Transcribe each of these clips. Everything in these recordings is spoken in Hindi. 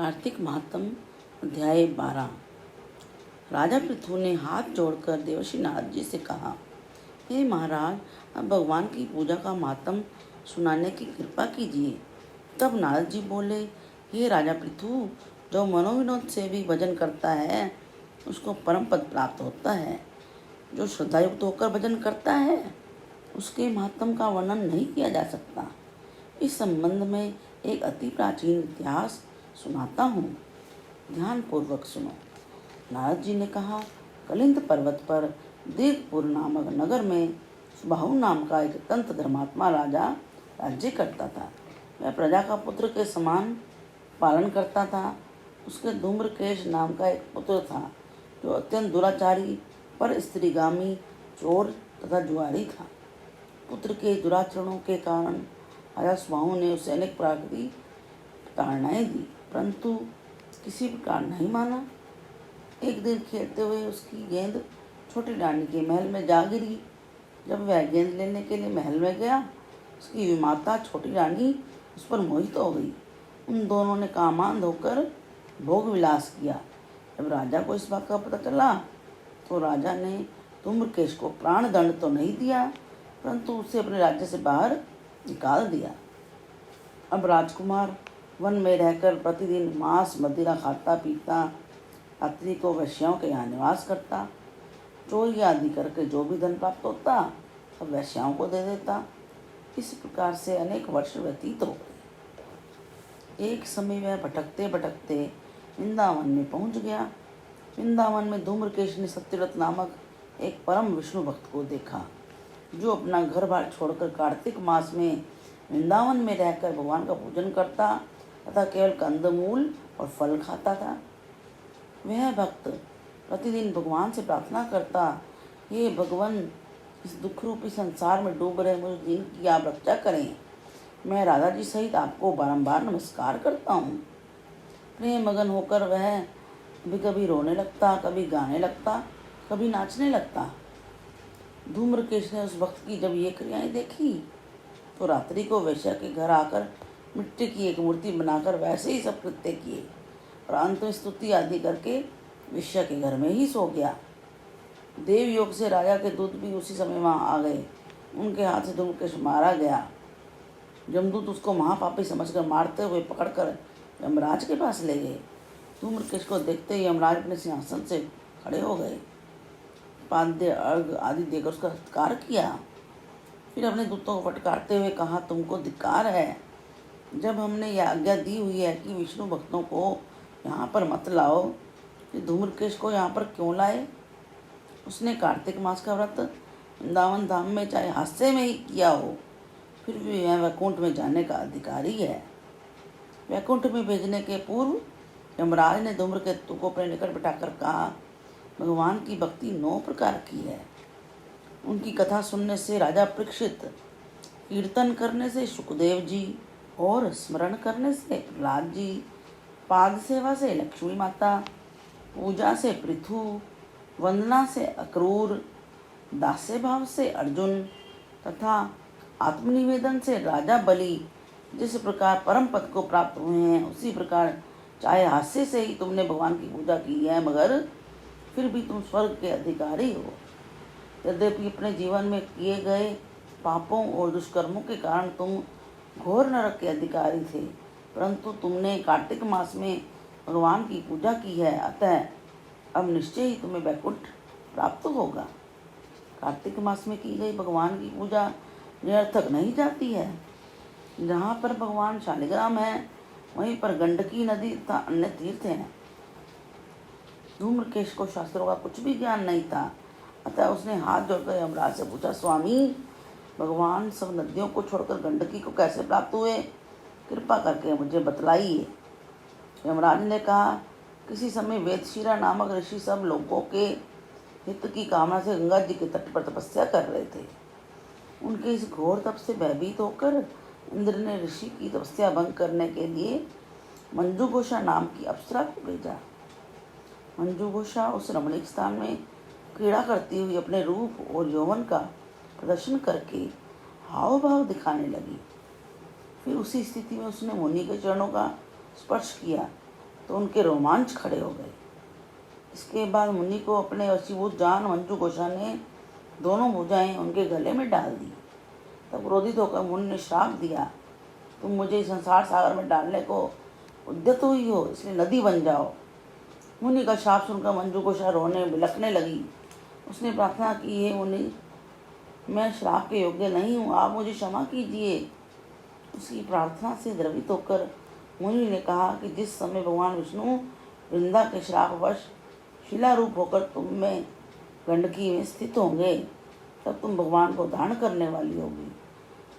कार्तिक महात्म अध्याय 12। राजा पृथु ने हाथ जोड़कर देवर्षि नारद जी से कहा, हे महाराज, अब भगवान की पूजा का महात्म सुनाने की कृपा कीजिए। तब नारद जी बोले, हे राजा पृथु, जो मनोविनोद से भी भजन करता है उसको परम पद प्राप्त होता है। जो श्रद्धायुक्त होकर भजन करता है उसके महात्म का वर्णन नहीं किया जा सकता। इस संबंध में एक अति प्राचीन इतिहास सुनाता हूँ, ध्यान पूर्वक सुनो। नारद जी ने कहा, कलिंद पर्वत पर दीर्घपुर नामक नगर में सुबाहु नाम का एक तंत्र धर्मात्मा राजा राज्य करता था। वह प्रजा का पुत्र के समान पालन करता था। उसके धूम्रकेश नाम का एक पुत्र था जो अत्यंत दुराचारी, पर स्त्रीगामी, चोर तथा जुआरी था। पुत्र के दुराचरणों के कारण राजा सुबाहु ने उसे अनेक प्रकार की ताड़नाएं दी, परंतु किसी प्रकार नहीं माना। एक दिन खेलते हुए उसकी गेंद छोटी रानी के महल में जा गिरी। जब वह गेंद लेने के लिए महल में गया, उसकी विमाता छोटी रानी उस पर मोहित हो गई। उन दोनों ने कामांध होकर भोग विलास किया। जब राजा को इस बात का पता चला तो राजा ने धूम्रकेश को प्राण दंड तो नहीं दिया, परंतु उसे अपने राज्य से बाहर निकाल दिया। अब राजकुमार वन में रहकर प्रतिदिन मांस मदिरा खाता पीता, रात्रि को वैश्याओं के यहाँ निवास करता, चोरी आदि करके जो भी धन प्राप्त होता सब वैश्याओं को दे देता। इस प्रकार से अनेक वर्ष व्यतीत हो गए। एक समय वह भटकते भटकते वृंदावन में पहुंच गया। वृंदावन में धूम्रकेश ने सत्यव्रत नामक एक परम विष्णु भक्त को देखा, जो अपना घर बार छोड़कर कार्तिक मास में वृंदावन में रहकर भगवान का पूजन करता तथा केवल कंदमूल और फल खाता था। वह भक्त प्रतिदिन भगवान से प्रार्थना करता, हे भगवान, इस दुख रूपी संसार में डूब रहे मुझे दिन की आप रक्षा करें। मैं राधा जी सहित आपको बारंबार नमस्कार करता हूँ। प्रेम मगन होकर वह कभी कभी रोने लगता, कभी गाने लगता, कभी नाचने लगता। धूम्रकेश ने उस भक्त की जब ये क्रियाएं देखी तो रात्रि को वेश्या के घर आकर मिट्टी की एक मूर्ति बनाकर वैसे ही सब कृत्य किए और अंत में स्तुति आदि करके वेश्या के घर में ही सो गया। देव योग से राजा के दूत भी उसी समय वहाँ आ गए। उनके हाथ से धूम्रकेश मारा गया। यमदूत उसको महापापी समझकर मारते हुए पकड़कर यमराज के पास ले गए। धूम्रकेश को देखते ही यमराज अपने सिंहासन से खड़े हो गए, पाद्य अर्घ आदि देकर उसका सत्कार किया। फिर अपने दूतों को फटकारते हुए कहा, तुमको धिक्कार है। जब हमने यह आज्ञा दी हुई है कि विष्णु भक्तों को यहाँ पर मत लाओ, कि धूम्रकेश को यहाँ पर क्यों लाए? उसने कार्तिक मास का व्रत वृंदावन धाम में चाहे हास्य में ही किया हो, फिर भी वह वैकुंठ में जाने का अधिकारी है। वैकुंठ में भेजने के पूर्व यमराज ने धूम्रकेतु को अपने निकट बिठाकर कहा, भगवान की भक्ति 9 प्रकार की है। उनकी कथा सुनने से राजा परीक्षित, कीर्तन करने से सुखदेव जी और स्मरण करने से प्रहलाद जी, पाद सेवा से लक्ष्मी माता, पूजा से पृथु, वंदना से अक्रूर, दास्य भाव से अर्जुन तथा आत्मनिवेदन से राजा बलि जिस प्रकार परम पद को प्राप्त हुए हैं, उसी प्रकार चाहे हास्य से ही तुमने भगवान की पूजा की है, मगर फिर भी तुम स्वर्ग के अधिकारी हो। यद्यपि अपने जीवन में किए गए पापों और दुष्कर्मों के कारण तुम घोर नरक के अधिकारी थे, परंतु तुमने कार्तिक मास में भगवान की पूजा की है, अतः अब निश्चय ही तुम्हें वैकुंठ प्राप्त होगा। कार्तिक मास में की गई भगवान की पूजा निरर्थक नहीं जाती है। जहाँ पर भगवान शालिग्राम है वहीं पर गंडकी नदी तथा अन्य तीर्थ हैं। धूम्रकेश को शास्त्रों का कुछ भी ज्ञान नहीं था, अतः उसने हाथ जोड़कर यमराज से पूछा, स्वामी, भगवान सब नदियों को छोड़कर गंडकी को कैसे प्राप्त हुए? कृपा करके मुझे बतलाइए। यमराज ने कहा, किसी समय वेदशिरा नामक ऋषि सब लोगों के हित की कामना से गंगा जी के तट पर तपस्या कर रहे थे। उनके इस घोर तप से भयभीत होकर इंद्र ने ऋषि की तपस्या भंग करने के लिए मंजुघोषा नाम की अप्सरा को भेजा। मंजुघोषा उस रमणीक स्थान में क्रीड़ा करती हुई अपने रूप और यौवन का प्रदर्शन करके हाव भाव दिखाने लगी। फिर उसी स्थिति में उसने मुनि के चरणों का स्पर्श किया तो उनके रोमांच खड़े हो गए। इसके बाद मुनि को अपने वशीभूत जान मंजू घोषा ने दोनों भुजाएं उनके गले में डाल दी। तब क्रोधित होकर मुनि ने श्राप दिया, तुम मुझे इस संसार सागर में डालने को उद्यत हुई हो, इसलिए नदी बन जाओ। मुनि का श्राप सुनकर मंजू घोषा रोने बिलखने लगी। उसने प्रार्थना की, हे मुनि, मैं श्राप के योग्य नहीं हूँ, आप मुझे क्षमा कीजिए। उसकी प्रार्थना से द्रवित होकर मुनि ने कहा कि जिस समय भगवान विष्णु वृंदा के श्रापवश शिला रूप होकर तुम में गंडकी में स्थित होंगे, तब तुम भगवान को धारण करने वाली होगी।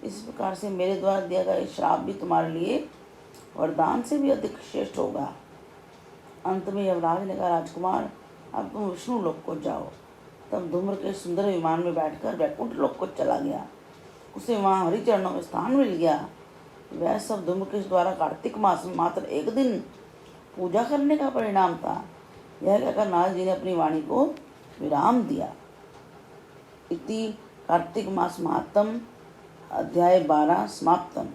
इस प्रकार से मेरे द्वारा दिया गया श्राप भी तुम्हारे लिए वरदान से भी अधिक श्रेष्ठ होगा। अंत में यमराज ने कहा, राजकुमार, अब तुम विष्णु लोक को जाओ। तब धूम्रकेश सुंदर विमान में बैठकर वैकुंठ लोक को चला गया। उसे वहाँ हरिचरणों में स्थान मिल गया। वह सब धूम्रकेश द्वारा कार्तिक मास में मात्र एक दिन पूजा करने का परिणाम था। यह कहकर नारद जी ने अपनी वाणी को विराम दिया। इति कार्तिक मास महात्म अध्याय 12 समाप्तम।